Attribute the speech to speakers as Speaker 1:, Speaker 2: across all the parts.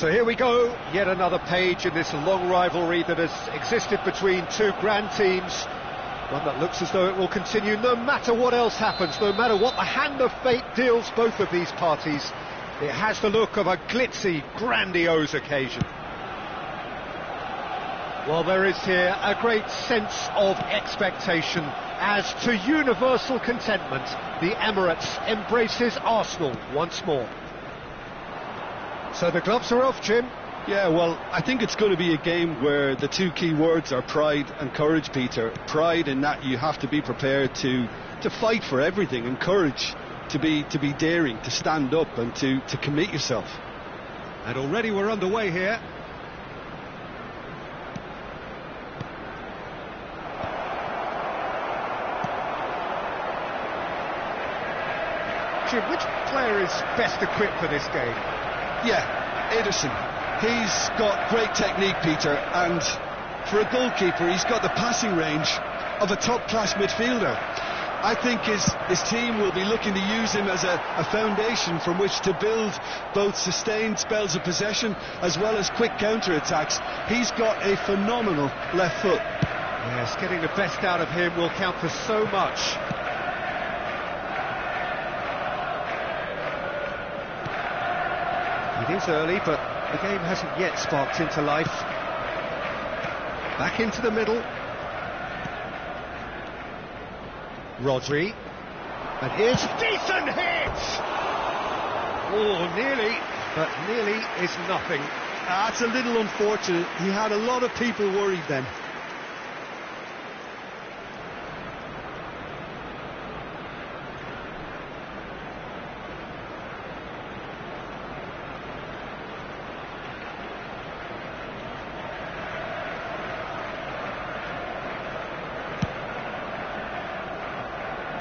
Speaker 1: So here we go, yet another page in this long rivalry that has existed between two grand teams. One that looks as though it will continue no matter what else happens, no matter what the hand of fate deals both of these parties. It has the look of a glitzy, grandiose occasion. Well, there is here a great sense of expectation as to universal contentment. The Emirates embraces Arsenal once more. So the gloves are off, Jim.
Speaker 2: Yeah, well, I think it's going to be a game where the two key words are pride and courage, Peter. Pride in that you have to be prepared to fight for everything, and courage to be daring, to stand up and to commit yourself.
Speaker 1: And already we're underway here. Jim, which player is best equipped for this game?
Speaker 2: Yeah, Ederson. He's got great technique, Peter, and for a goalkeeper, he's got the passing range of a top-class midfielder. I think his team will be looking to use him as a foundation from which to build both sustained spells of possession as well as quick counter-attacks. He's got a phenomenal left foot.
Speaker 1: Yes, getting the best out of him will count for so much. It is early, but the game hasn't yet sparked into life. Back into the middle. Rodri. And here's a decent hit! Oh, nearly, but nearly is nothing.
Speaker 2: That's a little unfortunate. He had a lot of people worried then.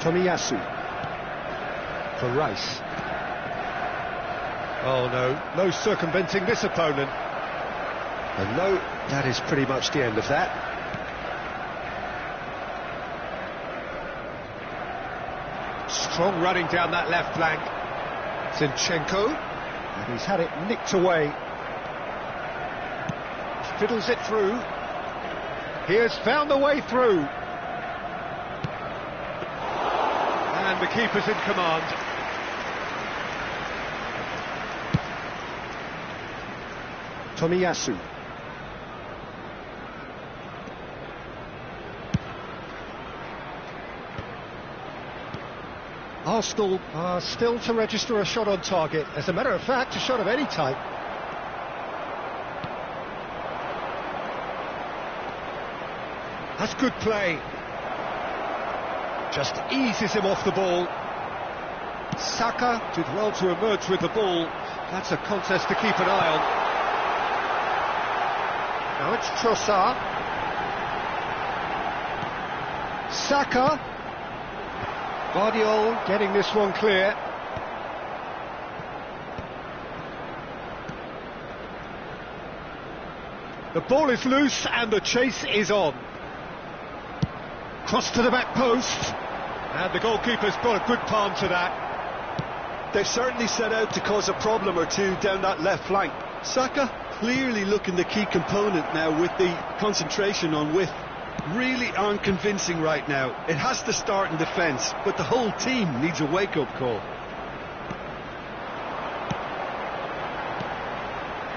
Speaker 1: Tomiyasu for Rice. Oh no circumventing this opponent. And no, that is pretty much the end of that. Strong running down that left flank. Zinchenko, and he's had it nicked away. Fiddles it through. He has found a way through. And the keeper's in command. Tomiyasu. Arsenal are still to register a shot on target. As a matter of fact, a shot of any type. That's good play. Just eases him off the ball. Saka did well to emerge with the ball. That's a contest to keep an eye on. Now it's Trossard. Saka. Guardiola getting this one clear. The ball is loose and the chase is on. Cross to the back post. And the goalkeeper's got a good palm to that.
Speaker 2: They've certainly set out to cause a problem or two down that left flank. Saka clearly looking the key component now with the concentration on width. Really aren't convincing right now. It has to start in defence, but the whole team needs a wake-up call.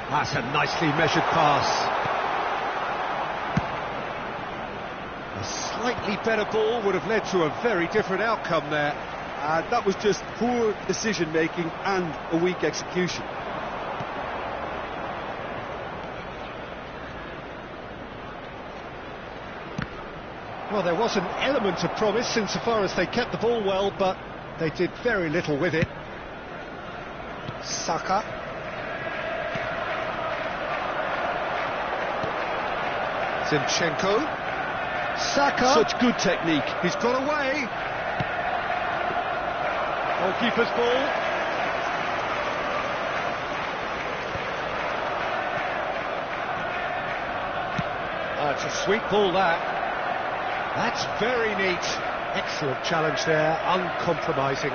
Speaker 1: That's a nicely measured pass. A slightly better ball would have led to a very different outcome there.
Speaker 2: That was just poor decision-making and a weak execution.
Speaker 1: Well, there was an element of promise insofar as they kept the ball well, but they did very little with it. Saka. Zinchenko. Saka.
Speaker 2: Such good technique.
Speaker 1: He's got away. Goalkeeper's ball. It's a sweet ball, that. That's very neat. Excellent challenge there, uncompromising.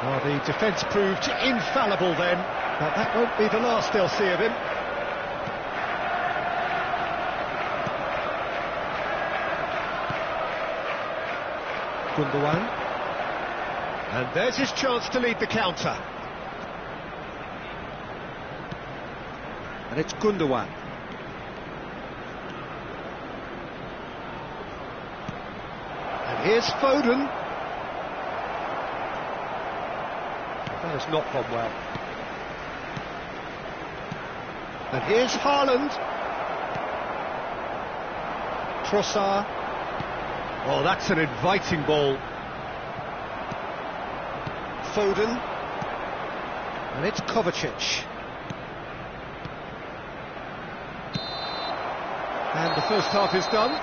Speaker 1: Well, the defence proved infallible then, but that won't be the last they'll see of him. Gundogan. And there's his chance to lead the counter. And it's Gundogan. And here's Foden. That has not gone well. And here's Haaland. Trossard. Oh, that's an inviting ball. Foden. And it's Kovacic. And the first half is done.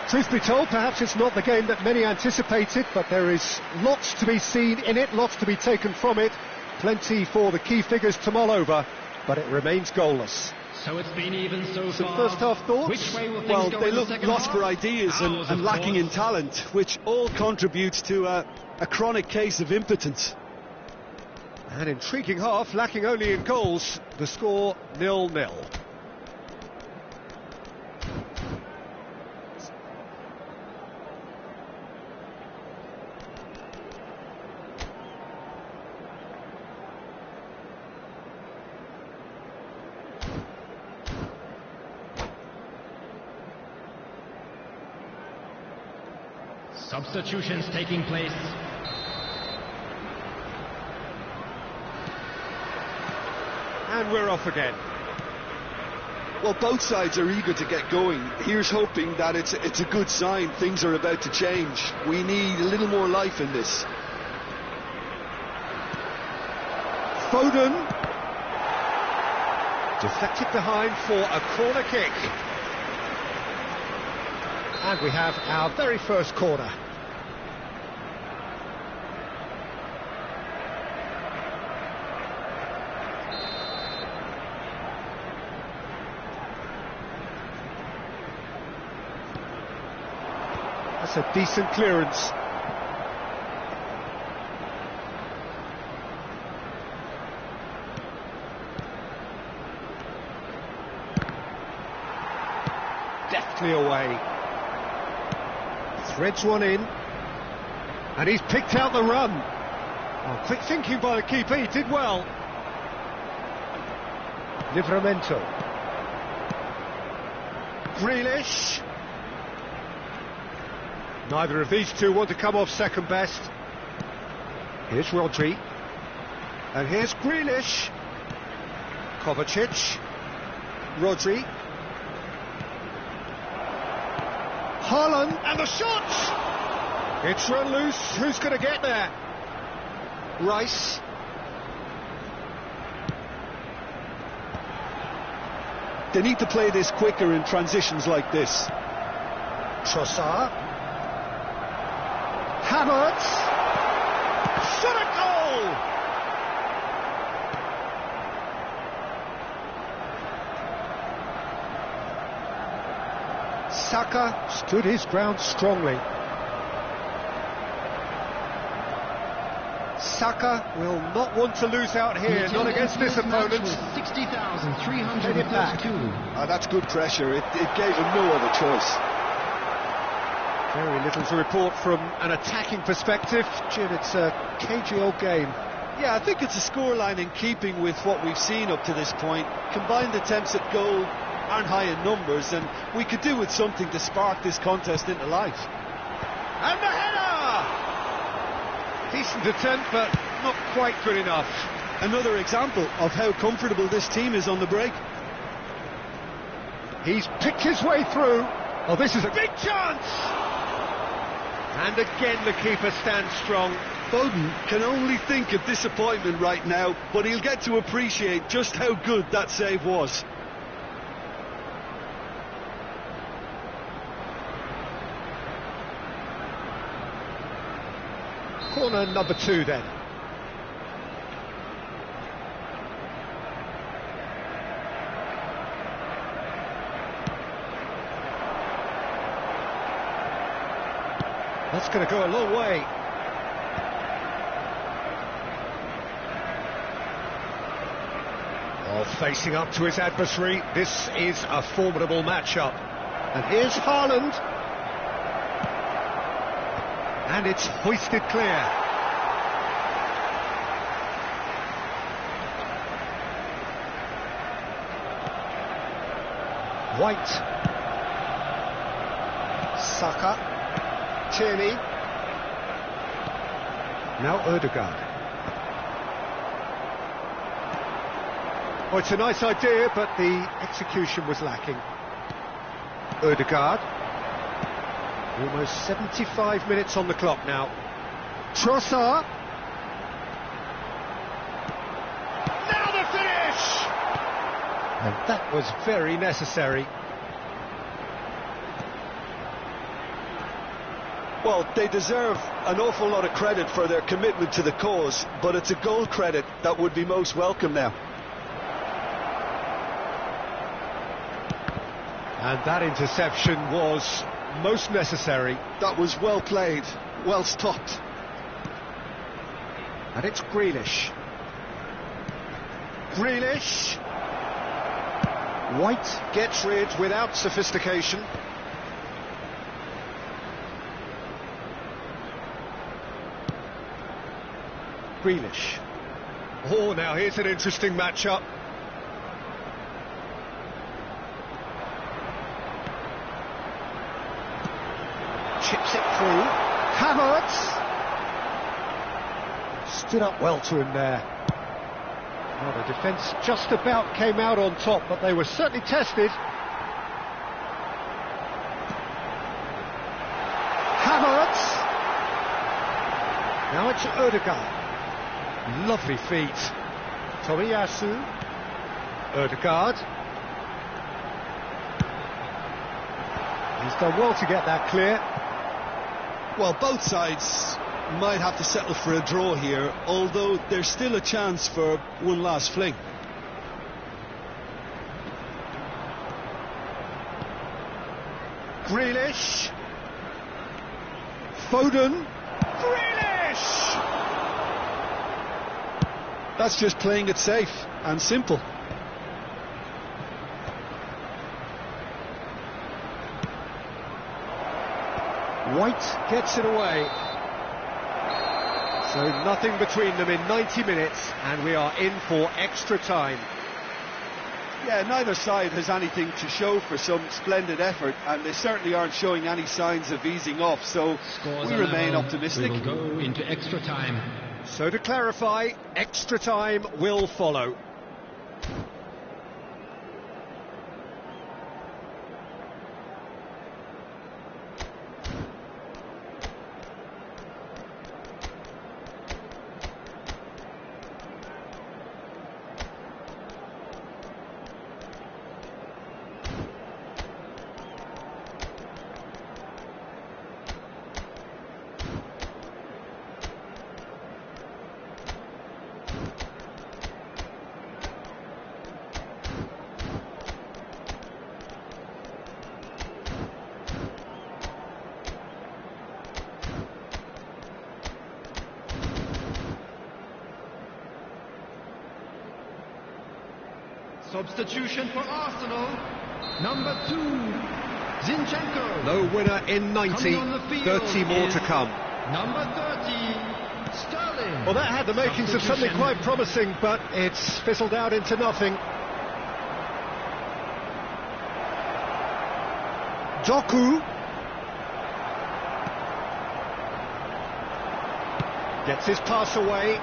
Speaker 1: Truth be told, perhaps it's not the game that many anticipated, but there is lots to be seen in it, lots to be taken from it. Plenty for the key figures to mull over, but it remains goalless.
Speaker 3: So it's been even so
Speaker 1: Some
Speaker 3: far.
Speaker 1: first half thoughts?
Speaker 3: Which way will
Speaker 2: Well,
Speaker 3: things go
Speaker 2: they
Speaker 3: in the
Speaker 2: look
Speaker 3: second
Speaker 2: lost
Speaker 3: half?
Speaker 2: for ideas
Speaker 3: Ours,
Speaker 2: and
Speaker 3: of
Speaker 2: lacking
Speaker 3: course.
Speaker 2: in talent, which all contributes to a chronic case of impotence.
Speaker 1: An intriguing half, lacking only in goals. The score 0-0.
Speaker 3: Substitutions taking place.
Speaker 1: And we're off again.
Speaker 2: Well, both sides are eager to get going. Here's hoping that it's a good sign. Things are about to change. We need a little more life in this.
Speaker 1: Foden. Deflected behind for a corner kick. And we have our very first corner. That's a decent clearance. Deftly away. Threads one in. And he's picked out the run. Oh, quick thinking by the keeper, he did well. Livramento. Grealish. Neither of these two want to come off second best. Here's Rodri. And here's Grealish. Kovacic. Rodri. Haaland, and the shot! It's run loose. Who's going to get there? Rice.
Speaker 2: They need to play this quicker in transitions like this.
Speaker 1: Trossard. Havertz. Shot a goal! Saka stood his ground strongly. Saka will not want to lose out here, not against this opponent.
Speaker 3: 60,332.
Speaker 2: That's good pressure. It gave him no other choice.
Speaker 1: Very little to report from an attacking perspective. Jim, it's a cagey old game.
Speaker 2: Yeah, I think it's a scoreline in keeping with what we've seen up to this point. Combined attempts at goal aren't high in numbers, and we could do with something to spark this contest into life.
Speaker 1: And the header! Decent attempt, but not quite good enough.
Speaker 2: Another example of how comfortable this team is on the break.
Speaker 1: He's picked his way through. Oh, this is a big chance! And again the keeper stands strong.
Speaker 2: Foden can only think of disappointment right now, but he'll get to appreciate just how good that save was.
Speaker 1: Corner number 2 then. That's going to go a long way. Facing up to his adversary, this is a formidable matchup. And here's Haaland. And it's hoisted clear. White. Saka. Tierney. Now Ødegaard. Well, it's a nice idea, but the execution was lacking. Ødegaard. Almost 75 minutes on the clock now. Trossard. Now the finish! And that was very necessary.
Speaker 2: Well, they deserve an awful lot of credit for their commitment to the cause, but it's a goal credit that would be most welcome now.
Speaker 1: And that interception was most necessary.
Speaker 2: That was well played, well stopped.
Speaker 1: And it's Grealish. Grealish. White gets rid without sophistication. Grealish. Oh, now here's an interesting matchup. Chips it through. Havertz. Stood up well to him there. Well, the defence just about came out on top, but they were certainly tested. Havertz. Now it's Ødegaard. Lovely feet. Tomiyasu. Ødegaard. He's done well to get that clear.
Speaker 2: Well, both sides might have to settle for a draw here, although there's still a chance for one last fling.
Speaker 1: Grealish. Foden. Grealish!
Speaker 2: That's just playing it safe and simple.
Speaker 1: White gets it away. So nothing between them in 90 minutes, and we are in for extra time.
Speaker 2: Yeah, neither side has anything to show for some splendid effort, and they certainly aren't showing any signs of easing off, so we remain optimistic.
Speaker 3: We will go into extra time.
Speaker 1: So to clarify, extra time will follow.
Speaker 3: Substitution for Arsenal. Number 2, Zinchenko.
Speaker 1: No winner in 90,
Speaker 3: Coming on the field
Speaker 1: 30 more to
Speaker 3: is
Speaker 1: come.
Speaker 3: Number 30, Sterling.
Speaker 1: Well, that had the makings of something quite promising, but it's fizzled out into nothing. Doku. Gets his pass away.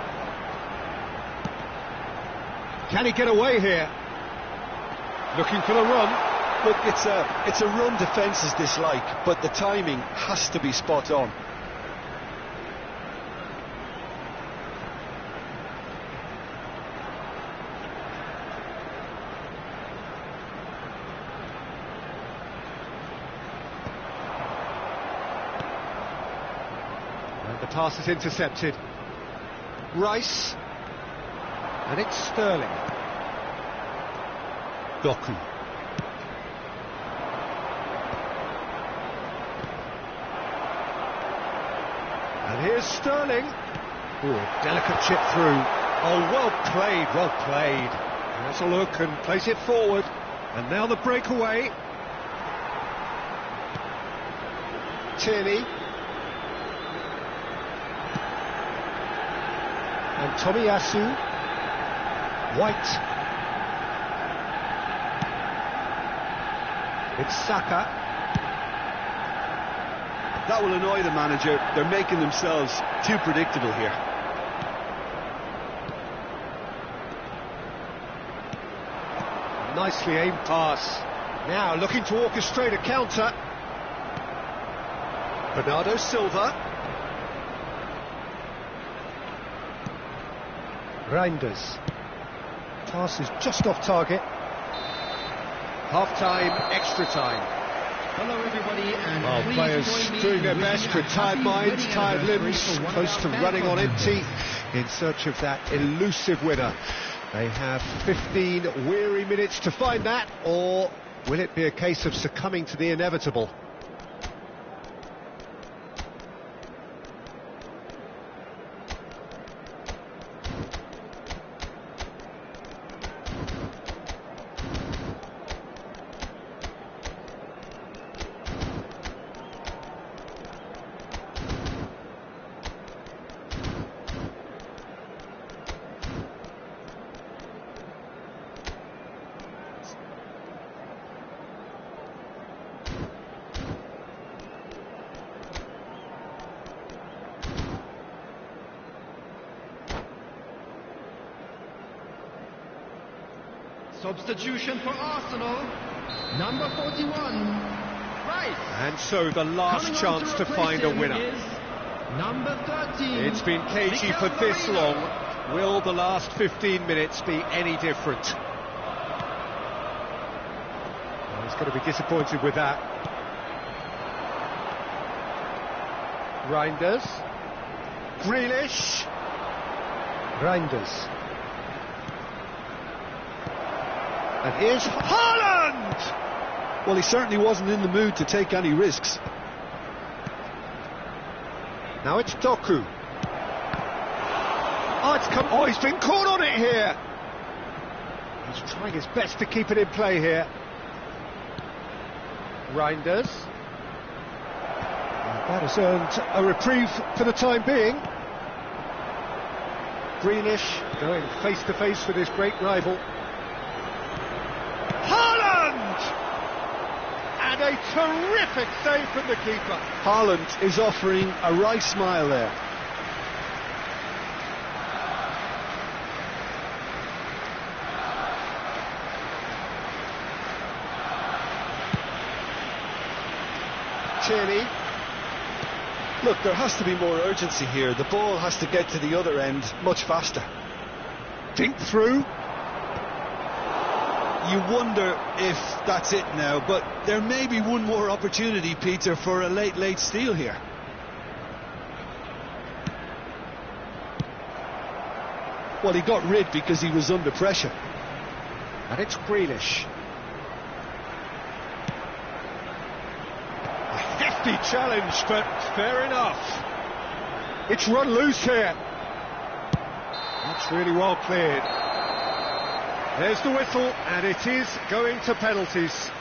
Speaker 1: Can he get away here? Looking for the run.
Speaker 2: Look, it's a run defence's dislike, but the timing has to be spot on.
Speaker 1: And the pass is intercepted. Rice. And it's Sterling. Doku. And here's Sterling. Ooh, delicate chip through. Oh, well played, well played. Has a look and plays it forward. And now the breakaway. Tierney. And Tomiyasu. White. It's Saka.
Speaker 2: That will annoy the manager. They're making themselves too predictable here.
Speaker 1: Nicely aimed pass. Now looking to orchestrate a counter. Bernardo Silva. Reinders. Pass is just off target. Half-time, extra time.
Speaker 3: Hello everybody, and
Speaker 1: Well, players doing their best with tired minds, tired limbs, close to running on empty in search of that elusive winner. They have 15 weary minutes to find that, or will it be a case of succumbing to the inevitable?
Speaker 3: Substitution for Arsenal, number 41, Rice.
Speaker 1: And so the last chance to find a winner.
Speaker 3: Number 13.
Speaker 1: It's been cagey for this long. Will the last 15 minutes be any different? Well, he's going to be disappointed with that. Reinders. Grealish. Reinders. And here's Haaland!
Speaker 2: Well, he certainly wasn't in the mood to take any risks.
Speaker 1: Now it's Doku. Oh, he's been caught on it here. He's trying his best to keep it in play here. Reinders. That has earned a reprieve for the time being. Grealish going face to face with his great rival. Haaland! And a terrific save from the keeper.
Speaker 2: Haaland is offering a wry smile there.
Speaker 1: Tierney.
Speaker 2: Look, there has to be more urgency here. The ball has to get to the other end much faster.
Speaker 1: Dink through.
Speaker 2: You wonder if that's it now, but there may be one more opportunity, Peter, for a late steal here. Well, he got rid because he was under pressure.
Speaker 1: And it's Grealish. A hefty challenge, but fair enough. It's run loose here. That's really well cleared. There's the whistle, and it is going to penalties.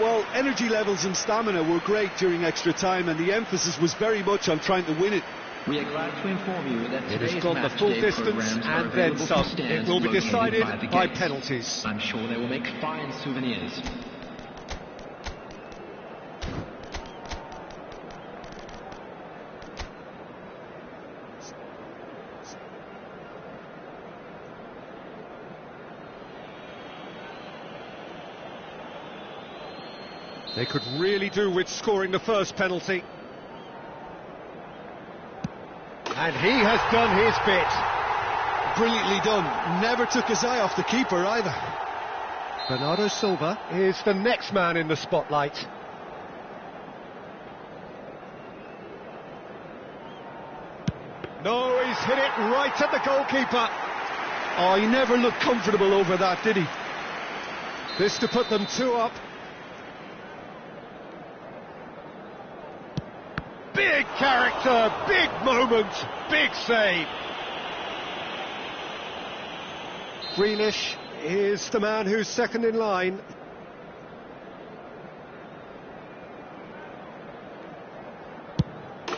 Speaker 2: Well, energy levels and stamina were great during extra time, and the emphasis was very much on trying to win it.
Speaker 4: We are glad to inform you that
Speaker 1: It has gone the full distance and then some. It will be decided by penalties.
Speaker 4: I'm sure they will make fine souvenirs.
Speaker 1: They could really do with scoring the first penalty. And he has done his bit.
Speaker 2: Brilliantly done. Never took his eye off the keeper either.
Speaker 1: Bernardo Silva is the next man in the spotlight. No, he's hit it right at the goalkeeper.
Speaker 2: Oh, he never looked comfortable over that, did he?
Speaker 1: This to put them 2 up. Big character, big moment, big save. Grealish is the man who's second in line.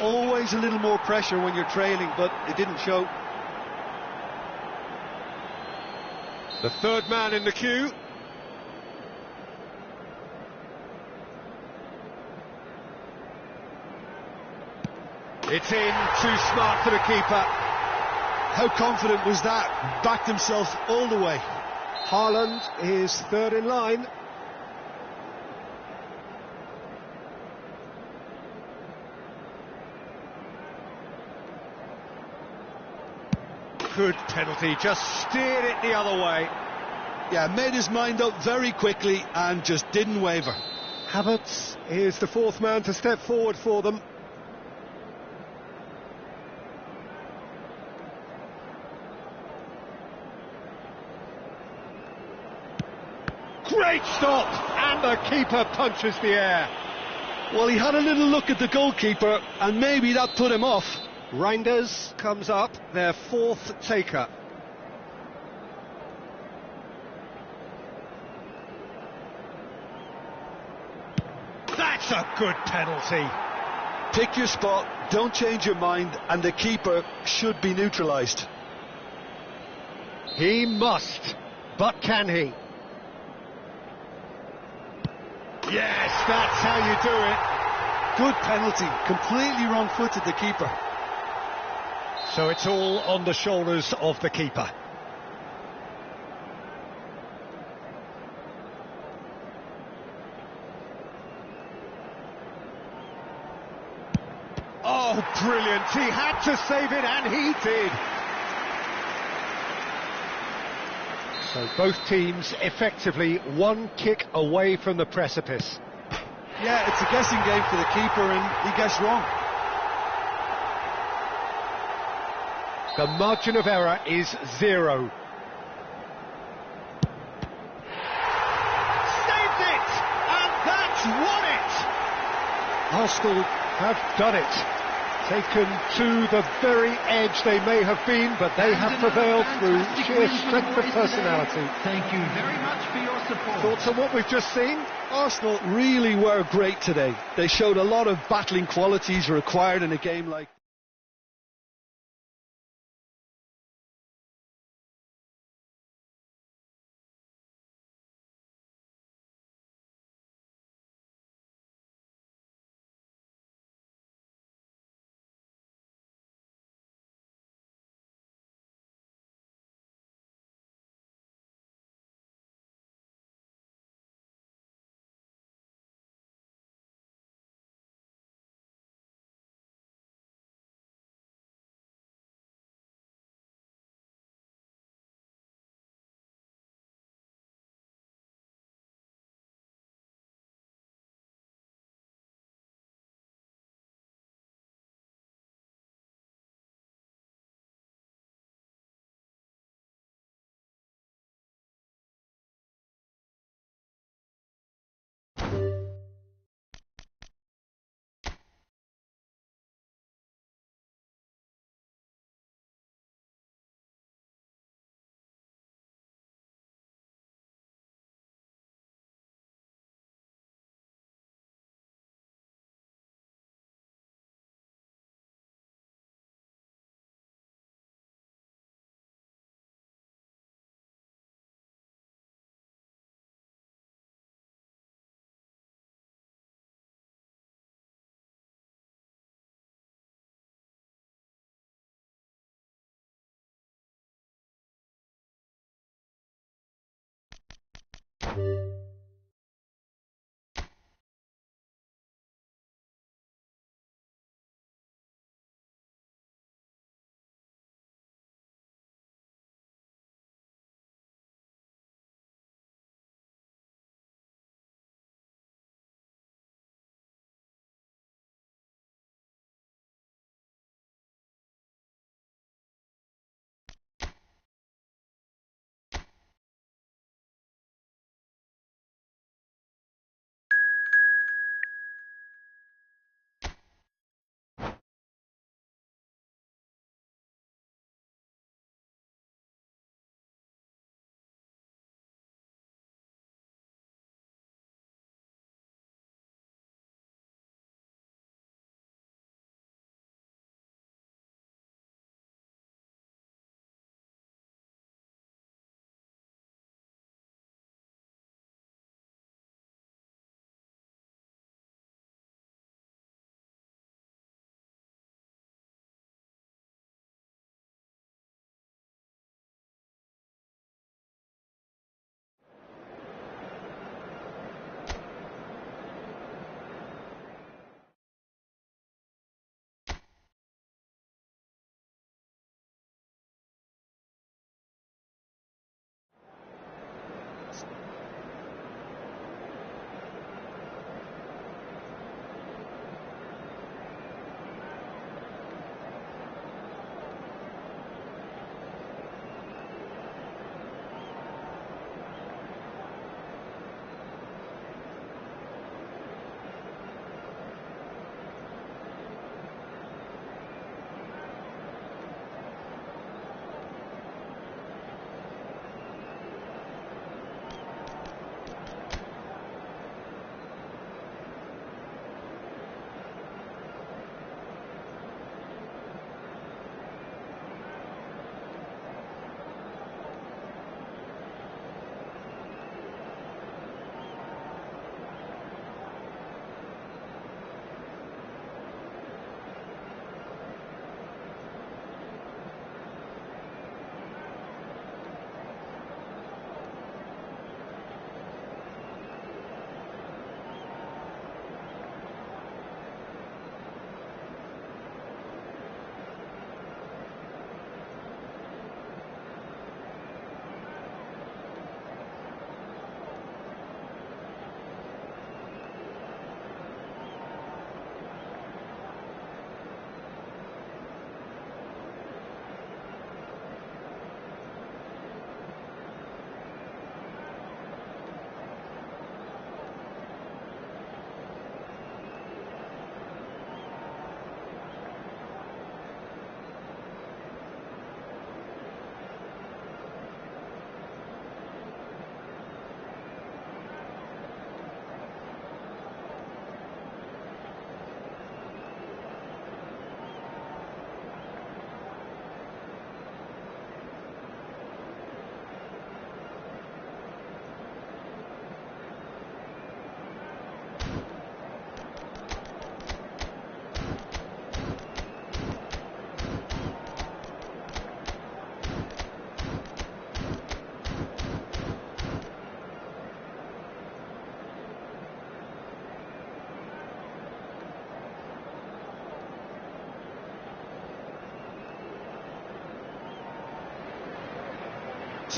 Speaker 2: Always a little more pressure when you're trailing, but it didn't show.
Speaker 1: The third man in the queue. It's in, too smart for the keeper.
Speaker 2: How confident was that? Backed himself all the way.
Speaker 1: Haaland is third in line. Good penalty, just steered it the other way.
Speaker 2: Yeah, made his mind up very quickly and just didn't waver.
Speaker 1: Havertz is the fourth man to step forward for them. Great stop! And the keeper punches the air.
Speaker 2: Well, he had a little look at the goalkeeper and maybe that put him off.
Speaker 1: Reinders comes up, their fourth taker. That's a good penalty.
Speaker 2: Pick your spot, don't change your mind, and the keeper should be neutralised.
Speaker 1: He must, but can he? Yes, that's how you do it.
Speaker 2: Good penalty, completely wrong-footed the keeper.
Speaker 1: So it's all on the shoulders of the keeper. Oh, brilliant. He had to save it, and he did. So both teams effectively one kick away from the precipice.
Speaker 2: Yeah, it's a guessing game for the keeper, and he guessed wrong.
Speaker 1: The margin of error is 0. Saved it! And that's won it! Arsenal have done it. Taken to the very edge they may have been, but they have prevailed through sheer strength of personality.
Speaker 3: Thank you very much for your support.
Speaker 1: Thoughts on what we've just seen?
Speaker 2: Arsenal really were great today. They showed a lot of battling qualities required in a game like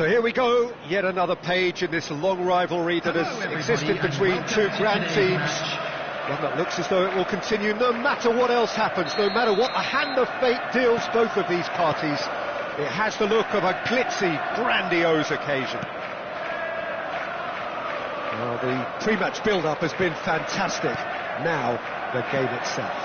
Speaker 1: So here we go, yet another page in this long rivalry that has existed between two grand teams. One that looks as though it will continue no matter what else happens, no matter what the hand of fate deals both of these parties. It has the look of a glitzy, grandiose occasion. Well, the pre-match build-up has been fantastic. Now, the game itself.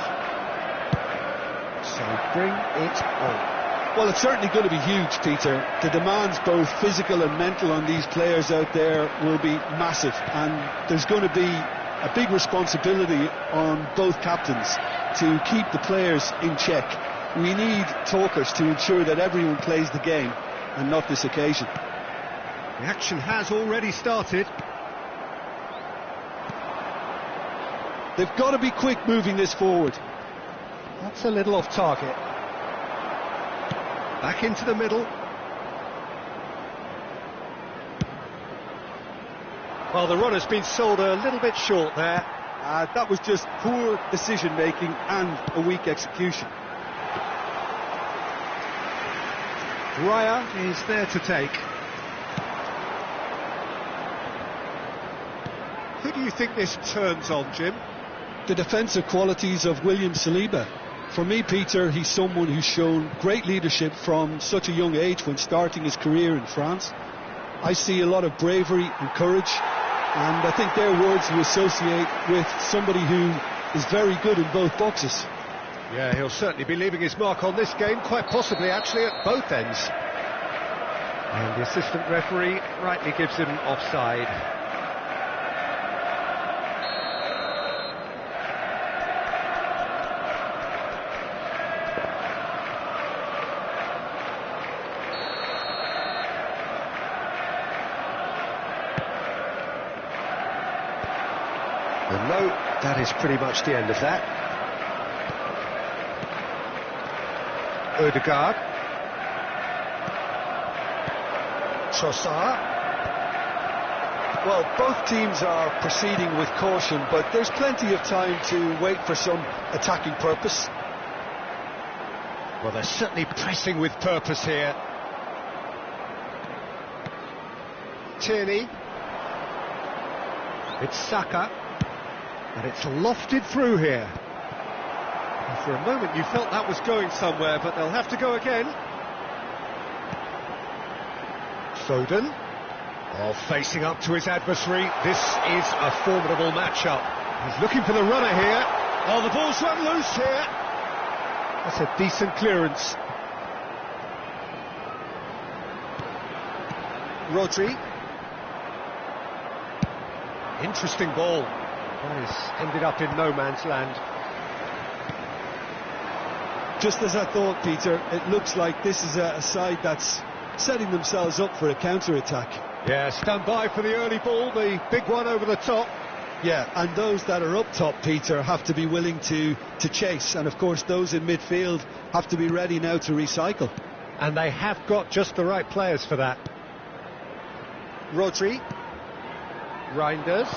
Speaker 1: So bring it on.
Speaker 2: Well, it's certainly going to be huge, Peter. The demands, both physical and mental, on these players out there will be massive, and there's going to be a big responsibility on both captains to keep the players in check. We need talkers to ensure that everyone plays the game, and not this occasion.
Speaker 1: The action has already started.
Speaker 2: They've got to be quick moving this forward.
Speaker 1: That's a little off target. Back into the middle. Well, the run has been sold a little bit short there.
Speaker 2: That was just poor decision-making and a weak execution.
Speaker 1: Raya is there to take. Who do you think this turns on, Jim?
Speaker 2: The defensive qualities of William Saliba. For me, Peter, he's someone who's shown great leadership from such a young age when starting his career in France. I see a lot of bravery and courage, and I think they're words you associate with somebody who is very good in both boxes.
Speaker 1: Yeah, he'll certainly be leaving his mark on this game, quite possibly actually at both ends. And the assistant referee rightly gives him offside. And no, that is pretty much the end of that. Odegaard. Trossard.
Speaker 2: Well, both teams are proceeding with caution, but there's plenty of time to wait for some attacking purpose.
Speaker 1: Well, they're certainly pressing with purpose here. Tierney. It's Saka. And it's lofted through here. And for a moment you felt that was going somewhere, but they'll have to go again. Foden. Oh, facing up to his adversary. This is a formidable matchup. He's looking for the runner here. Oh, the ball's run loose here. That's a decent clearance. Rodri. Interesting ball. That has ended up in no man's land.
Speaker 2: Just as I thought, Peter, it looks like this is a side that's setting themselves up for a counter-attack.
Speaker 1: Yeah, stand by for the early ball, the big one over the top.
Speaker 2: Yeah, and those that are up top, Peter, have to be willing to chase. And of course, those in midfield have to be ready now to recycle.
Speaker 1: And they have got just the right players for that. Rodri. Reinders.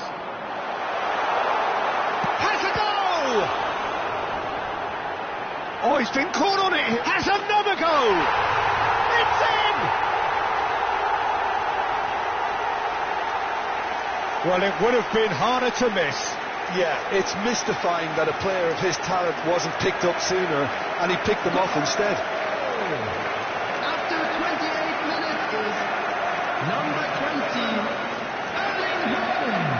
Speaker 1: Has a goal! Oh, he's been caught on it. Has another goal! It's in! Well, it would have been harder to miss.
Speaker 2: Yeah, it's mystifying that a player of his talent wasn't picked up sooner, and he picked them off instead.
Speaker 3: After 28 minutes is number 20, Erling Haaland.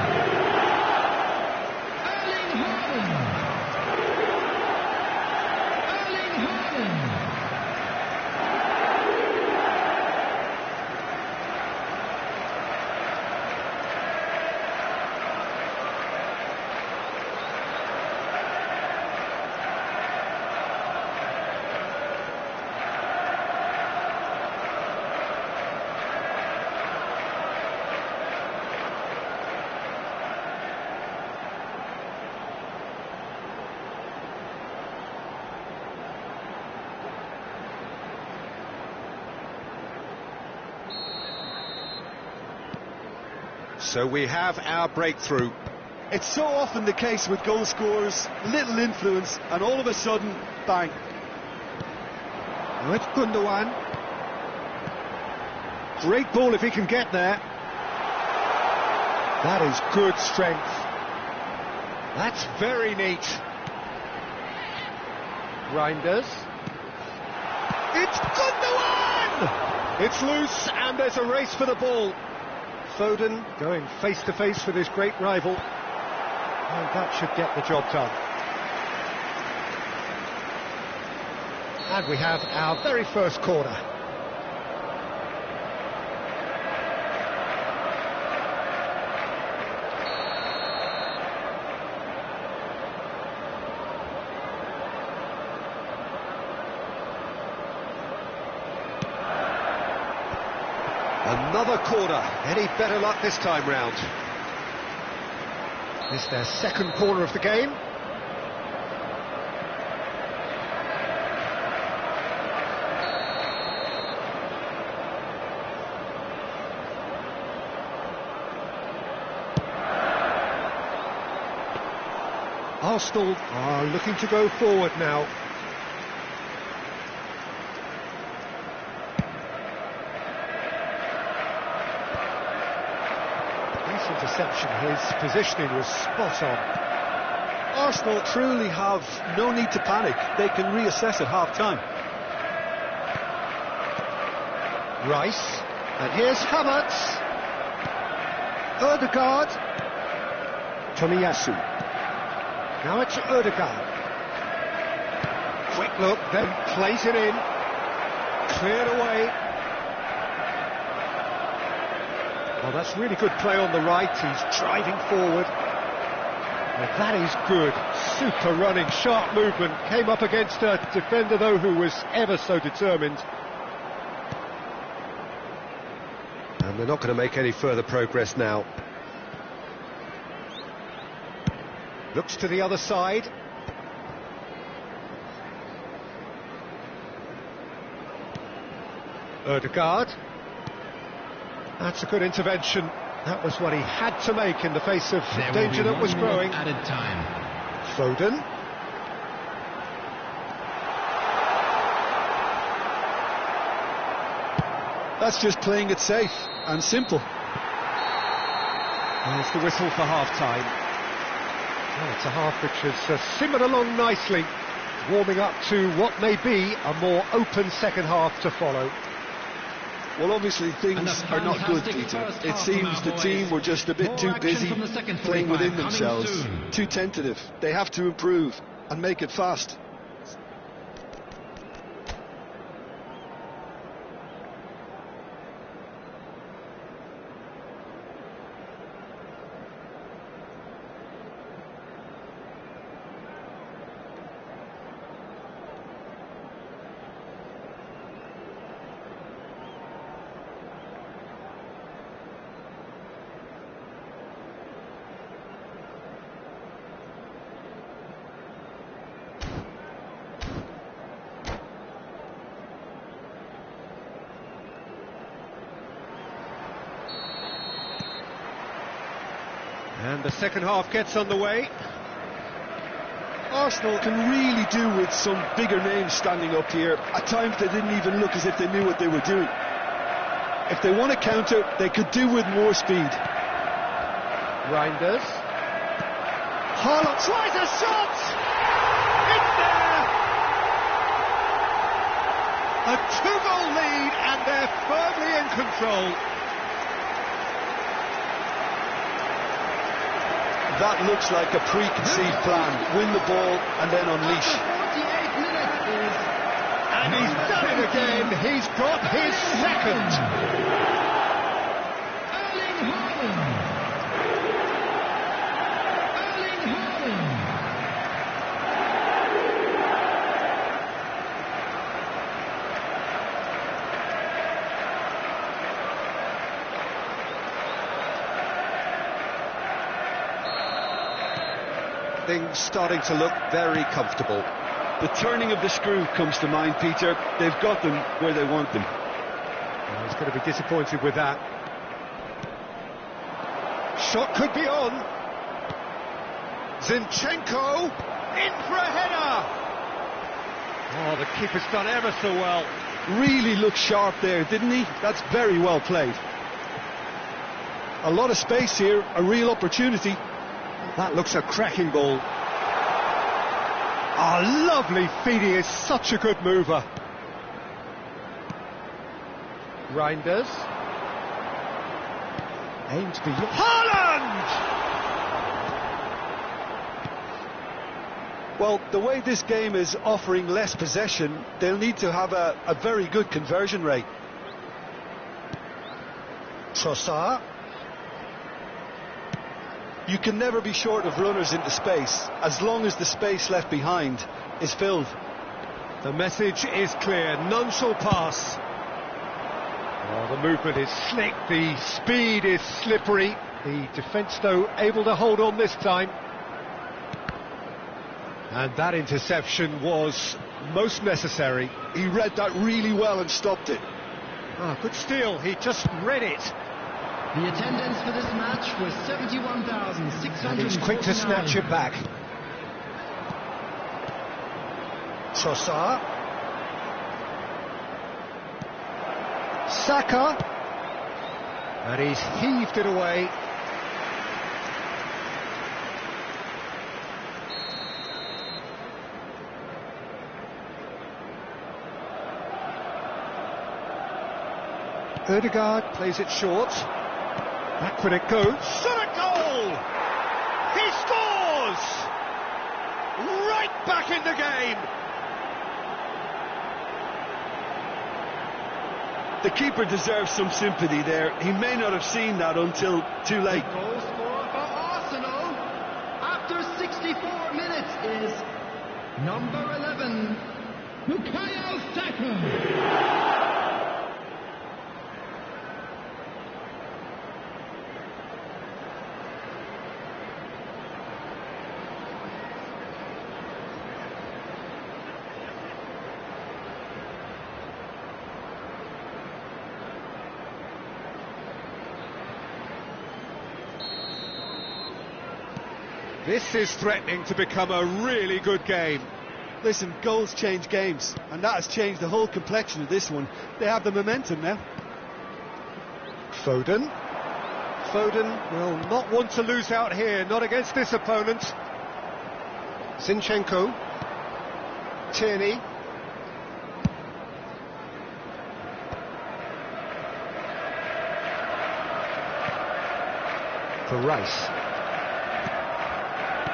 Speaker 3: Erling Haaland. Erling Haaland.
Speaker 1: So we have our breakthrough.
Speaker 2: It's so often the case with goal scorers, little influence, and all of a sudden, bang.
Speaker 1: With Gundogan. Great ball if he can get there. That is good strength. That's very neat. Reinders. It's Gundogan! It's loose and there's a race for the ball. Foden going face to face with his great rival. And that should get the job done. And we have our very first corner. Another corner. Any better luck this time round? This is their second corner of the game. Arsenal are looking to go forward now. Interception, his positioning was spot on.
Speaker 2: Arsenal truly have no need to panic. They can reassess at half-time.
Speaker 1: Rice, and here's Havertz. Ødegaard. Tomiyasu. Now it's Ødegaard. Quick look, then plays it in. Cleared away. Well, that's really good play on the right. He's driving forward. Well, that is good. Super running, sharp movement. Came up against a defender, though, who was ever so determined. And they're not going to make any further progress now. Looks to the other side. Ødegaard. That's a good intervention. That was what he had to make in the face of danger that was growing.
Speaker 3: Added time.
Speaker 1: Foden.
Speaker 2: That's just playing it safe and simple.
Speaker 1: There's the whistle for half-time. Well, it's a half which has simmered along nicely, warming up to what may be a more open second half to follow.
Speaker 2: Well, obviously things are not good, Peter. It seems the team were just a bit too busy playing within themselves, too tentative. They have to improve and make it fast.
Speaker 1: And the second half gets underway.
Speaker 2: Arsenal can really do with some bigger names standing up here. At times they didn't even look as if they knew what they were doing. If they want to counter, they could do with more speed.
Speaker 1: Reinders. Haaland tries a shot! It's there! A 2-goal lead and they're firmly in control.
Speaker 2: That looks like a preconceived plan. Win the ball and then unleash.
Speaker 3: 48 minutes is...
Speaker 1: And he's done it again. He's got his second.
Speaker 3: Erling Haaland. Erling Haaland.
Speaker 1: Things starting to look very comfortable.
Speaker 2: The turning of the screw comes to mind, Peter. They've got them where they want them.
Speaker 1: Well, he's going to be disappointed with that. Shot could be on. Zinchenko in for a header. Oh, the keeper's done ever so well.
Speaker 2: really looked sharp there, didn't he? That's very well played. A lot of space here, a real opportunity.
Speaker 1: That looks a cracking ball. Ah, lovely feed. He is such a good mover. Reinders. Aimed beyond. Haaland!
Speaker 2: Well, the way this game is offering less possession, they'll need to have a very good conversion rate.
Speaker 1: Trossard.
Speaker 2: You can never be short of runners into space, as long as the space left behind is filled.
Speaker 1: The message is clear, none shall pass. Oh, the movement is slick, the speed is slippery. The defence, though, able to hold on this time. And that interception was most necessary.
Speaker 2: He read that really well and stopped it.
Speaker 1: Ah, good steal, he just read it.
Speaker 4: The attendance for this match was 71,600.
Speaker 1: And he's quick to snatch it back. Trossard. Saka. And he's heaved it away. Ødegaard plays it short. Back when it goes. Shot a goal! He scores! Right back in the game!
Speaker 2: The keeper deserves some sympathy there. He may not have seen that until too late.
Speaker 4: Goal scorer for Arsenal after 64 minutes is number 11,
Speaker 3: Bukayo Saka.
Speaker 1: This is threatening to become a really good game.
Speaker 2: Listen, goals change games, and that has changed the whole complexion of this one. They have the momentum now.
Speaker 1: Foden. Foden will not want to lose out here, not against this opponent. Zinchenko. Tierney. For Rice.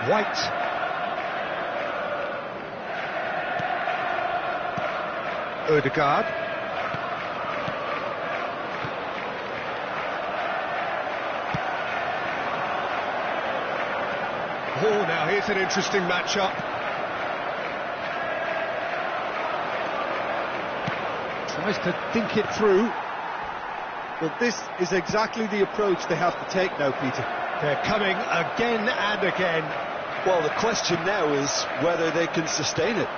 Speaker 1: White. Ødegaard. Oh, now here's an interesting matchup. Tries to think it through.
Speaker 2: But this is exactly the approach they have to take now, Peter.
Speaker 1: They're coming again and again.
Speaker 2: Well, the question now is whether they can sustain it.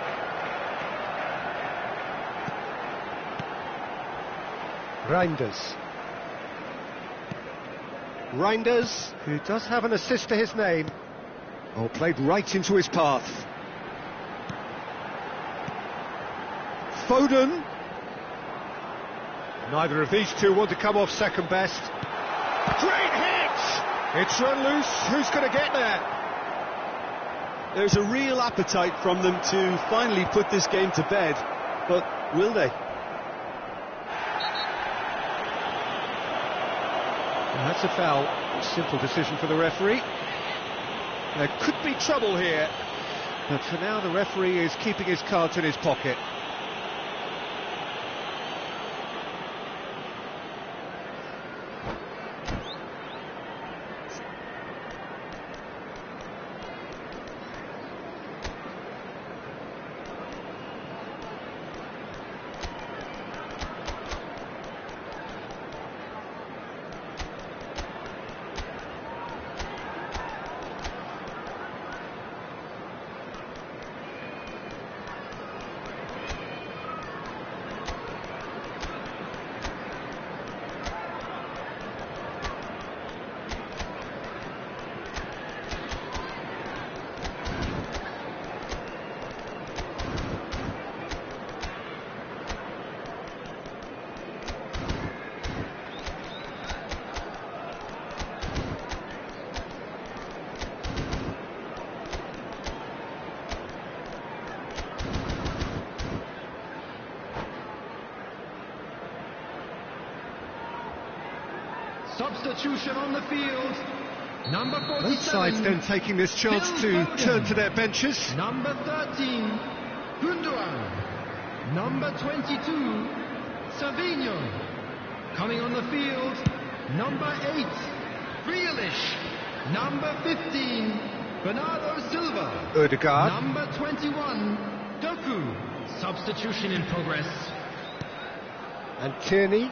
Speaker 1: Reinders. Reinders, who does have an assist to his name. Oh, played right into his path. Foden. Neither of these two want to come off second best. Great hit! It's run loose. Who's going to get there?
Speaker 2: There's a real appetite from them to finally put this game to bed, but will they?
Speaker 1: Well, that's a foul. Simple decision for the referee. There could be trouble here, but for now the referee is keeping his cards in his pocket.
Speaker 4: Substitution on the field. Number 47.
Speaker 1: Both sides then taking this chance to turn to their benches.
Speaker 4: Number 13, Gundogan. Number 22, Savinho. Coming on the field, number 8, Grealish. Number 15, Bernardo Silva.
Speaker 1: Odegaard.
Speaker 4: Number 21, Doku. Substitution in progress.
Speaker 1: And Tierney.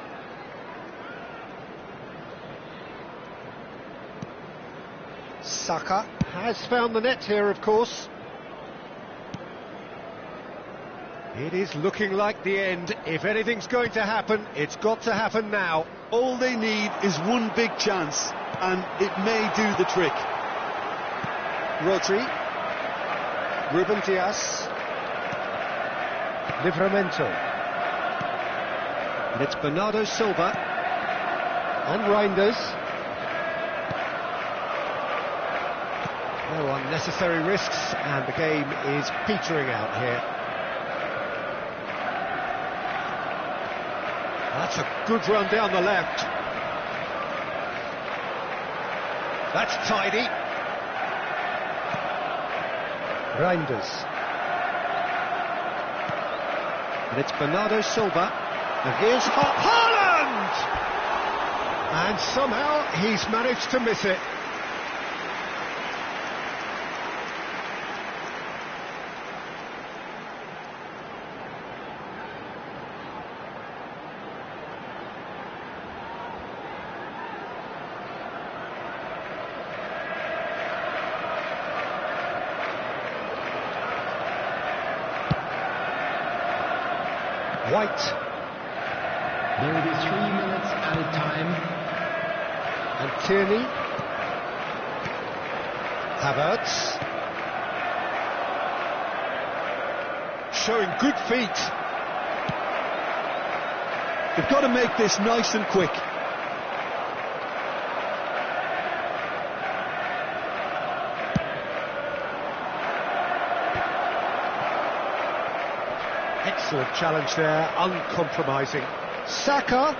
Speaker 1: Saka has found the net here, of course. It is looking like the end. If anything's going to happen, it's got to happen now.
Speaker 2: All they need is one big chance, and it may do the trick.
Speaker 1: Rodri. Ruben Dias. Livramento. And it's Bernardo Silva. And Reinders. No unnecessary risks, and the game is petering out here. That's a good run down the left. That's tidy. Reinders. And it's Bernardo Silva. And here's Haaland! And somehow he's managed to miss it. White.
Speaker 4: There will be 3 minutes added time.
Speaker 1: And Tierney. Havertz. Showing good feet.
Speaker 2: They've got to make this nice and quick.
Speaker 1: Excellent challenge there, uncompromising. Saka.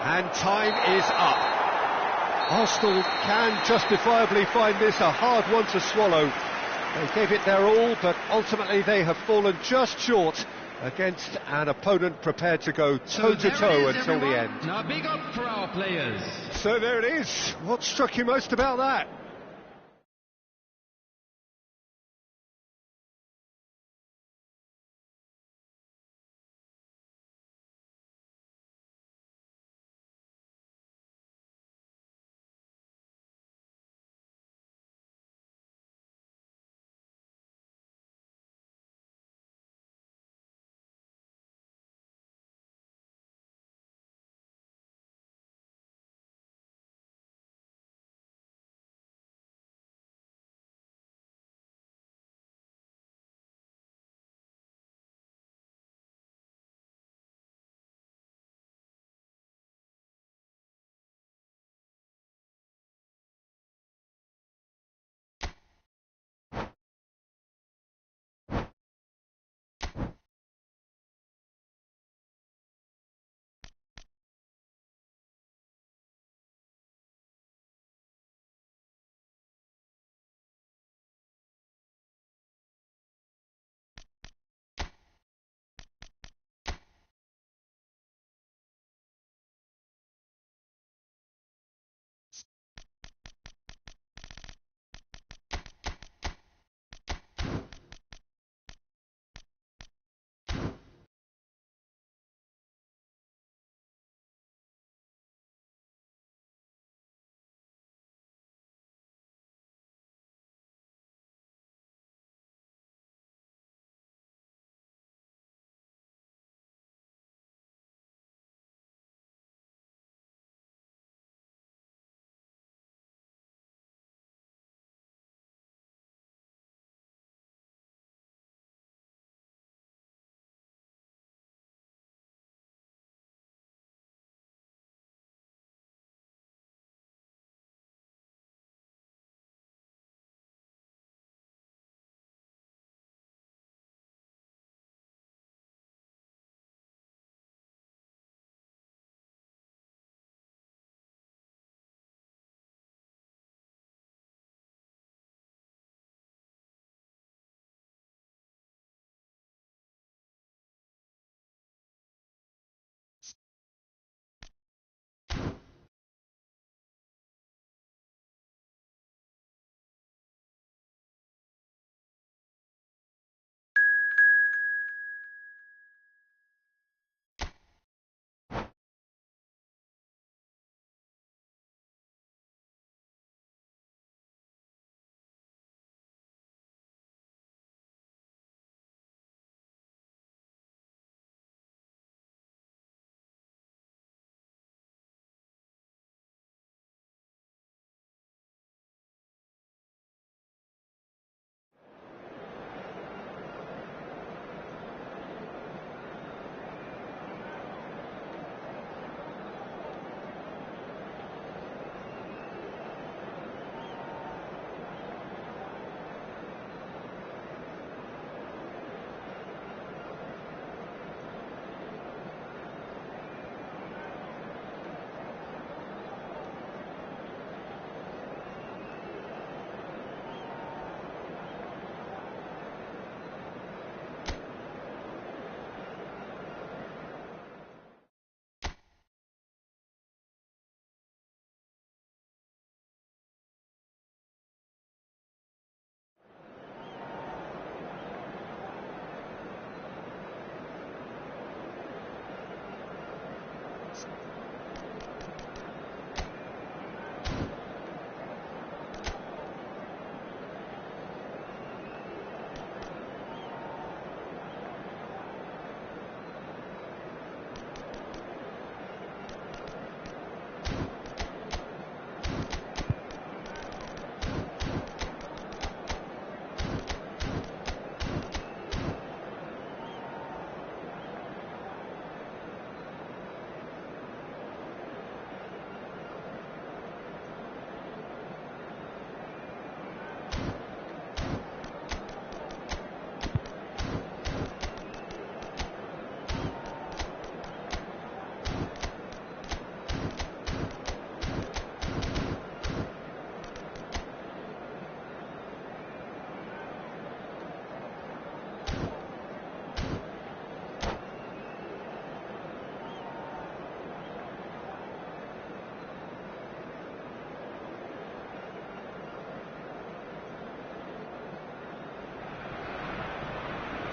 Speaker 1: And time is up. Arsenal can justifiably find this a hard one to swallow. They gave it their all, but ultimately they have fallen just short against an opponent prepared to go toe-to-toe until the end.
Speaker 4: Now big up for our players.
Speaker 1: So there it is. What struck you most about that?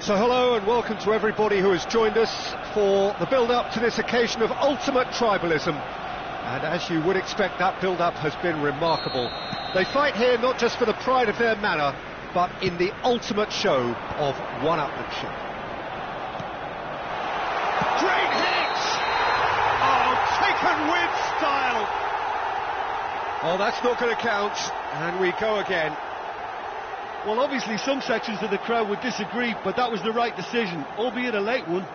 Speaker 1: So hello and welcome to everybody who has joined us for the build-up to this occasion of ultimate tribalism. And as you would expect, that build-up has been remarkable. They fight here not just for the pride of their manor, but in the ultimate show of one-upmanship. Great hit! Oh, taken with style! Oh, that's not going to count, and we go again.
Speaker 2: Well, obviously some sections of the crowd would disagree, but that was the right decision, albeit a late one.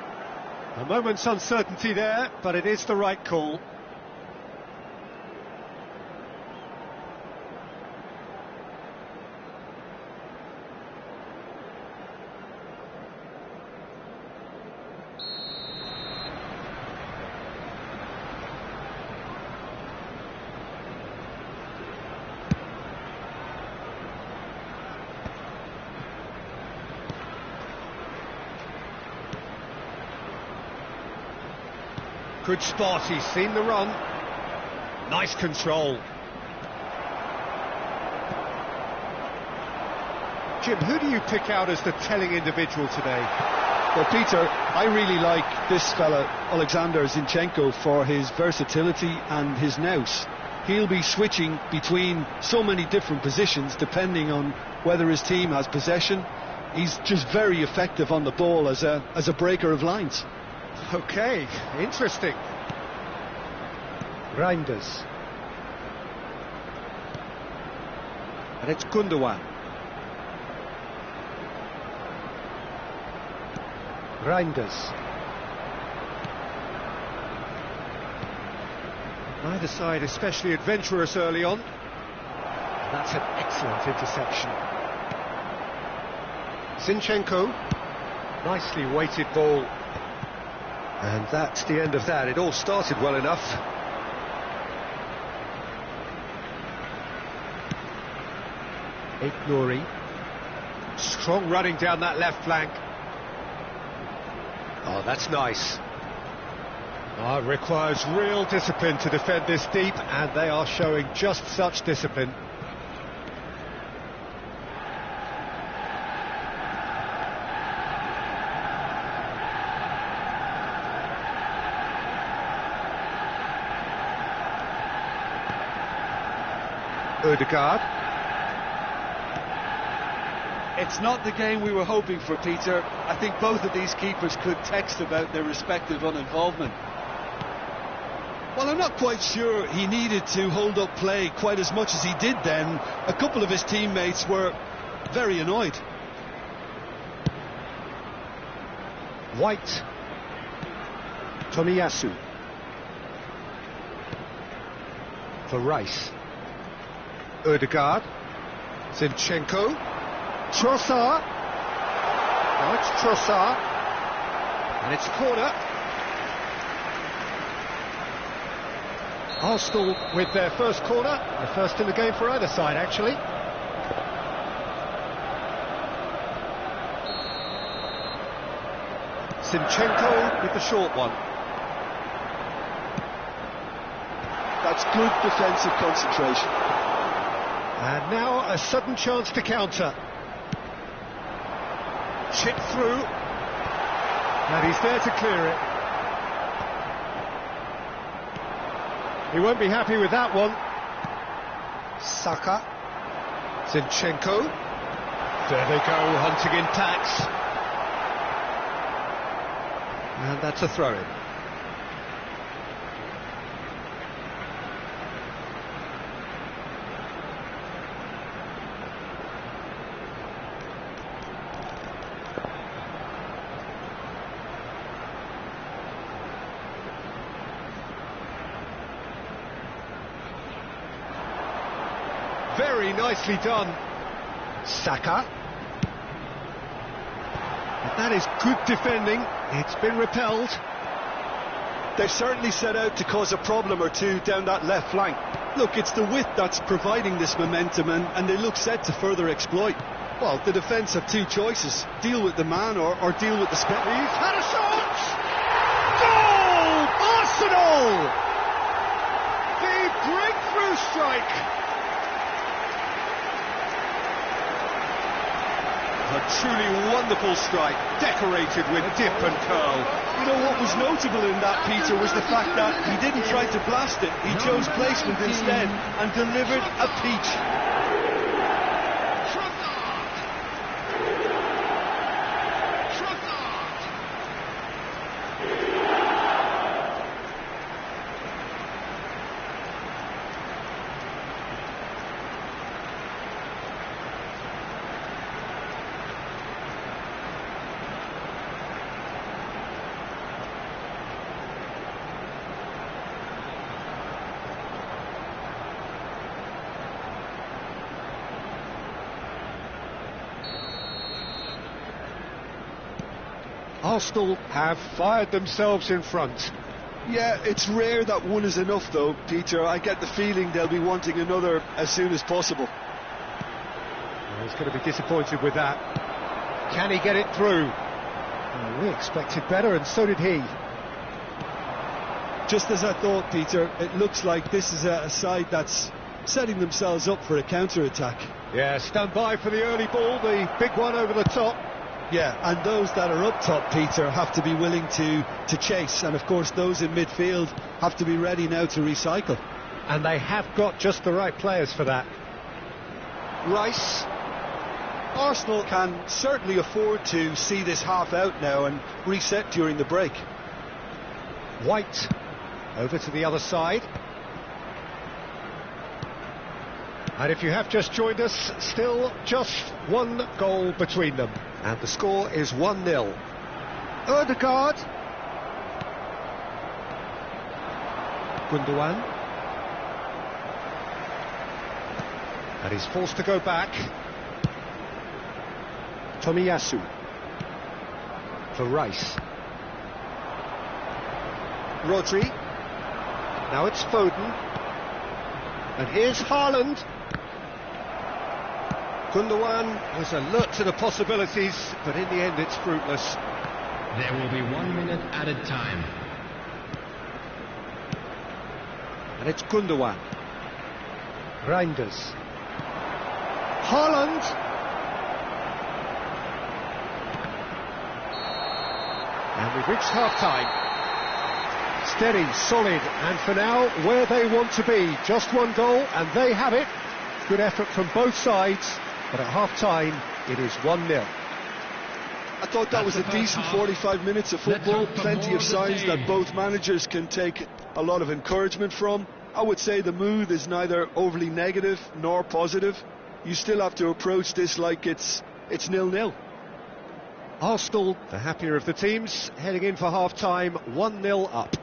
Speaker 1: A moment's uncertainty there, but it is the right call. Good spot, he's seen the run. Nice control. Jim, who do you pick out as the telling individual today?
Speaker 2: Well, Peter, I really like this fella, Alexander Zinchenko, for his versatility and his nous. He'll be switching between so many different positions depending on whether his team has possession. He's just very effective on the ball as a breaker of lines.
Speaker 1: Okay, interesting. Reinders. And it's Gundogan. Reinders. Neither side especially adventurous early on. That's an excellent interception. Zinchenko. Nicely weighted ball. And that's the end of that. It all started well enough. Nouri. Strong running down that left flank. Oh, that's nice. Oh, it requires real discipline to defend this deep, and they are showing just such discipline. Odegaard.
Speaker 2: It's not the game we were hoping for, Peter. I think both of these keepers could text about their respective uninvolvement. Well, I'm not quite sure he needed to hold up play quite as much as he did then. A couple of his teammates were very annoyed.
Speaker 1: White. Tomiyasu. For Rice. Odegaard. Zinchenko. Trossard. Oh, it's Trossard. And it's a corner. Arsenal with their first corner. The first in the game for either side, actually. Zinchenko with the short one.
Speaker 2: That's good defensive concentration.
Speaker 1: And now a sudden chance to counter. Chip through. And he's there to clear it. He won't be happy with that one. Saka. Zinchenko. There they go, hunting in tacks. And that's a throw-in. Very nicely done. Saka. And that is good defending. It's been repelled.
Speaker 2: They've certainly set out to cause a problem or two down that left flank. Look, it's the width that's providing this momentum, and they look set to further exploit. Well, the defence have two choices. Deal with the man or deal with the space.
Speaker 1: He's had a shot! Goal! Arsenal! The breakthrough strike! A truly wonderful strike, decorated with dip and curl.
Speaker 2: You know what was notable in that, Peter, was the fact that he didn't try to blast it. He chose placement instead and delivered a peach.
Speaker 1: Arsenal have fired themselves in front.
Speaker 2: Yeah, it's rare that one is enough though, Peter. I get the feeling they'll be wanting another as soon as possible.
Speaker 1: Well, he's going to be disappointed with that. Can he get it through? Well, we expected better, and so did he.
Speaker 2: Just as I thought, Peter, it looks like this is a side that's setting themselves up for a counter-attack.
Speaker 1: Yeah, stand by for the early ball, the big one over the top.
Speaker 2: Yeah, and those that are up top, Peter, have to be willing to chase, and of course those in midfield have to be ready now to recycle.
Speaker 1: And they have got just the right players for that.
Speaker 2: Rice. Arsenal can certainly afford to see this half out now and reset during the break.
Speaker 1: White over to the other side. And if you have just joined us, still just one goal between them. And the score is 1-0. Ødegaard. Gundogan. And he's forced to go back. Tomiyasu. For Rice. Rodri. Now it's Foden. And here's Haaland. Gundogan was alert to the possibilities, but in the end it's fruitless.
Speaker 4: There will be 1 minute added time.
Speaker 1: And it's Gundogan. Reinders. Haaland. And we've reached half-time. Steady, solid, and for now, where they want to be. Just one goal, and they have it. Good effort from both sides. But at half-time, it is 1-0.
Speaker 2: I thought that was a decent 45 minutes of football. Plenty of signs that both managers can take a lot of encouragement from. I would say the mood is neither overly negative nor positive. You still have to approach this like it's 0-0.
Speaker 1: Arsenal, the happier of the teams, heading in for half-time, 1-0 up.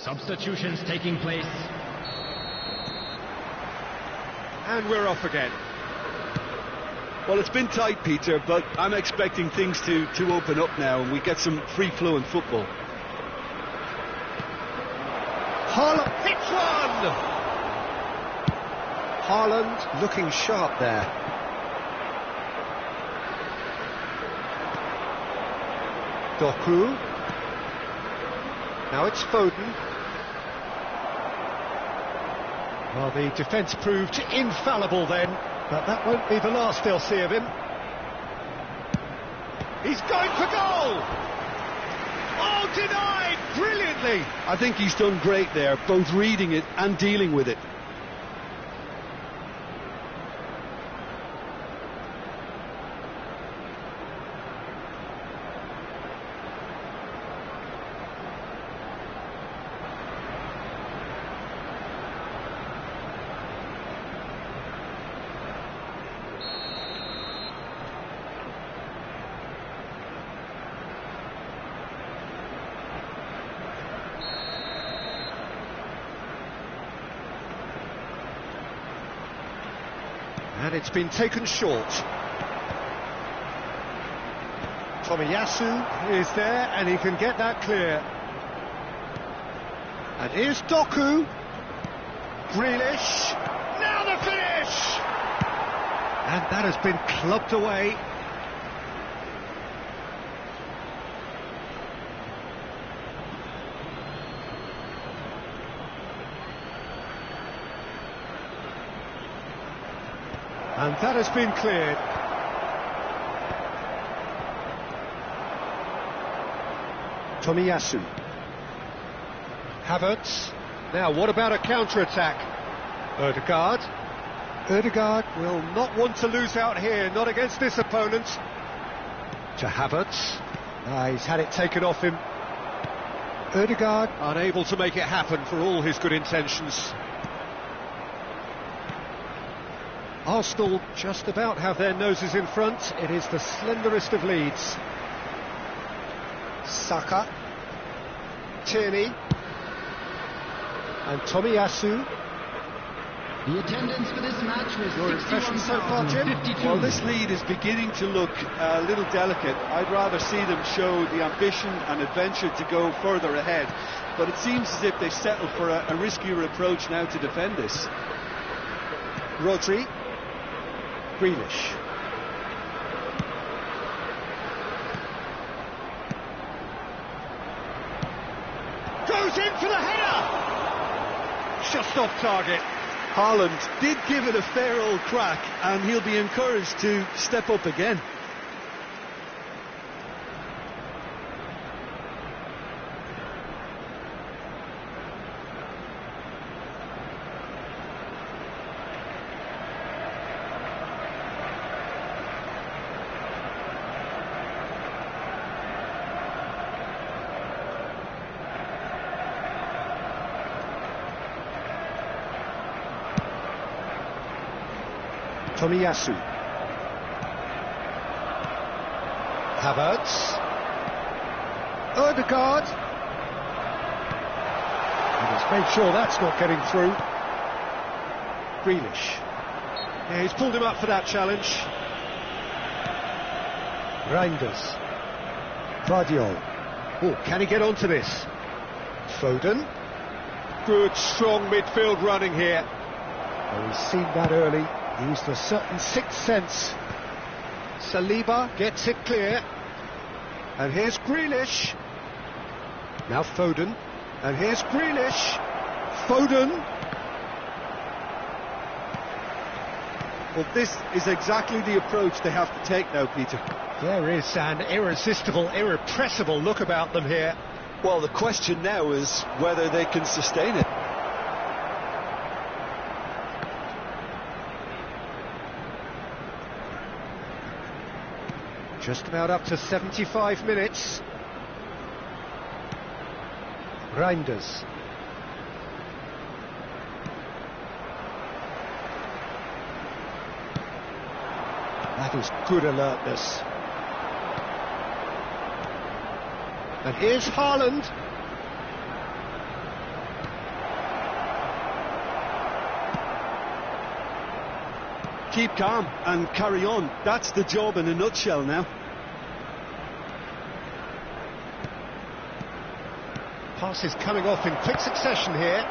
Speaker 4: Substitutions taking place.
Speaker 1: And we're off again.
Speaker 2: Well, it's been tight, Peter, but I'm expecting things to open up now and we get some free-flowing football.
Speaker 1: Haaland hits one! Haaland looking sharp there. Doku. Now it's Foden. Well, the defence proved infallible then, but that won't be the last they'll see of him. He's going for goal! Oh, denied brilliantly!
Speaker 2: I think he's done great there, both reading it and dealing with it.
Speaker 1: And it's been taken short. Tomiyasu is there, and he can get that clear. And here's Doku. Grealish. Now the finish! And that has been clubbed away. And that has been cleared. Tomiyasu. Havertz. Now, what about a counter-attack? Ødegaard. Ødegaard will not want to lose out here, not against this opponent. To Havertz. He's had it taken off him. Ødegaard unable to make it happen for all his good intentions. Arsenal just about have their noses in front. It is the slenderest of leads. Saka. Tierney. And Tomiyasu.
Speaker 4: The attendance for this match was
Speaker 1: Your impression so far, Jim?
Speaker 4: 61,052.
Speaker 2: Well, this lead is beginning to look a little delicate. I'd rather see them show the ambition and adventure to go further ahead. But it seems as if they've settled for a riskier approach now to defend this.
Speaker 1: Rodri. Grealish. Goes in for the header! Just off target.
Speaker 2: Haaland did give it a fair old crack, and he'll be encouraged to step up again.
Speaker 1: Tomiyasu. Havertz. Ødegaard. And he's made sure that's not getting through. Grealish. Yeah, he's pulled him up for that challenge. Reinders. Guardiol. Oh, can he get onto this? Foden. Good, strong midfield running here. Oh, he's seen that early. Used a certain sixth sense. Saliba gets it clear. And here's Grealish. Now Foden. And here's Grealish. Foden.
Speaker 2: Well, this is exactly the approach they have to take now, Peter.
Speaker 1: There is an irresistible, irrepressible look about them here.
Speaker 2: Well, the question now is whether they can sustain it.
Speaker 1: Just about up to 75 minutes. Reinders. That is good alertness. And here's Haaland.
Speaker 2: Keep calm and carry on. That's the job in a nutshell now.
Speaker 1: Passes coming off in quick succession here.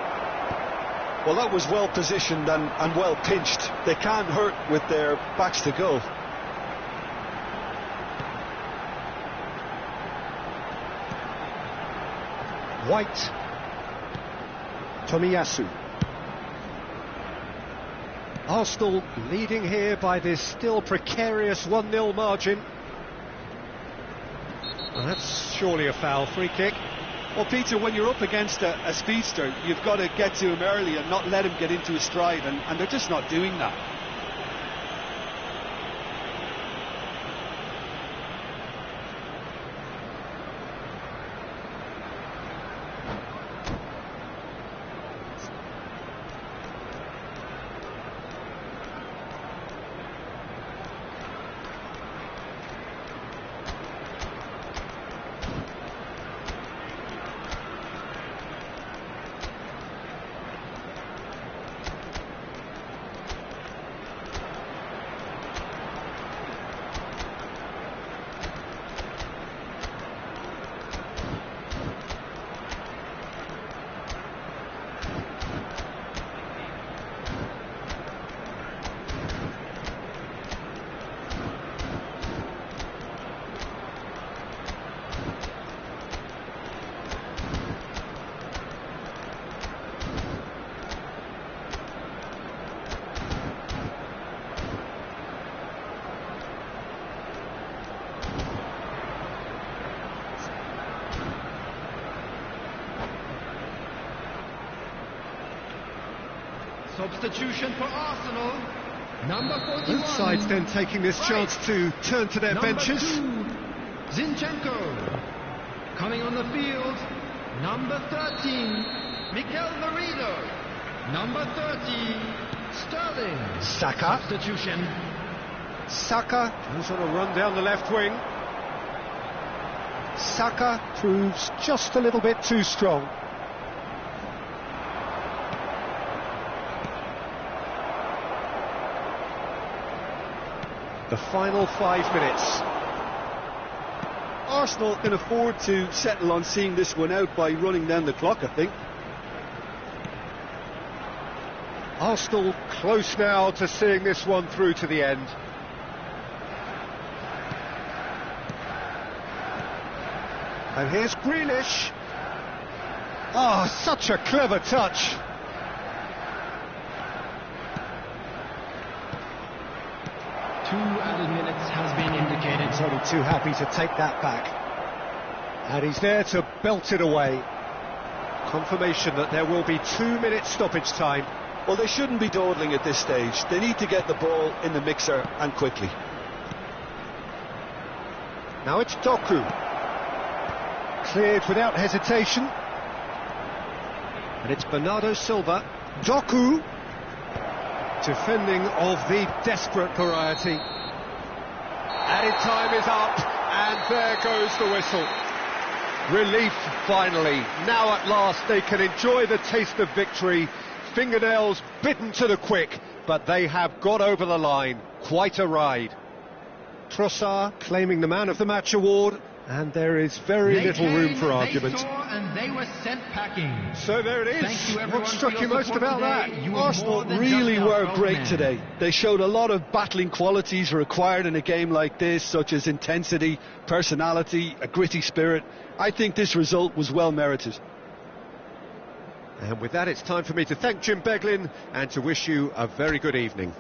Speaker 2: Well, that was well positioned and well pinched. They can't hurt with their backs to goal.
Speaker 1: White. Tomiyasu. Arsenal leading here by this still precarious 1-0 margin. Well, that's surely a foul. Free kick.
Speaker 2: Well, Peter, when you're up against a speedster, you've got to get to him early and not let him get into his stride, and they're just not doing that.
Speaker 4: Substitution for Arsenal. Number 41.
Speaker 1: Both sides then taking this chance to turn to their benches.
Speaker 4: 2, Zinchenko. Coming on the field, number 13, Mikel Merino. Number 30, Sterling.
Speaker 1: Saka.
Speaker 4: Substitution.
Speaker 1: Saka goes on a run down the left wing. Saka proves just a little bit too strong. The final 5 minutes.
Speaker 2: Arsenal can afford to settle on seeing this one out by running down the clock, I think.
Speaker 1: Arsenal close now to seeing this one through to the end. And here's Grealish. Oh, such a clever touch.
Speaker 4: Two added minutes has been indicated.
Speaker 1: He's only too happy to take that back. And he's there to belt it away. Confirmation that there will be 2 minutes stoppage time.
Speaker 2: Well, they shouldn't be dawdling at this stage. They need to get the ball in the mixer, and quickly.
Speaker 1: Now it's Doku. Cleared without hesitation. And it's Bernardo Silva. Doku. Defending of the desperate variety. Added time is up, and there goes the whistle. Relief finally. Now at last they can enjoy the taste of victory. Fingernails bitten to the quick, but they have got over the line. Quite a ride. Trossard claiming the Man of the Match award, and there is very little room for argument.
Speaker 4: They saw and they were sent packing.
Speaker 1: So there it is.
Speaker 4: Thank you, everyone,
Speaker 1: What struck
Speaker 4: for
Speaker 1: you
Speaker 4: your
Speaker 1: most
Speaker 4: support
Speaker 1: about
Speaker 4: today.
Speaker 1: that?
Speaker 4: You were
Speaker 2: Arsenal
Speaker 4: more than
Speaker 2: really
Speaker 4: just our
Speaker 2: were
Speaker 4: own
Speaker 2: great
Speaker 4: men.
Speaker 2: today. They showed a lot of battling qualities required in a game like this, such as intensity, personality, a gritty spirit. I think this result was well merited.
Speaker 1: And with that, it's time for me to thank Jim Beglin and to wish you a very good evening.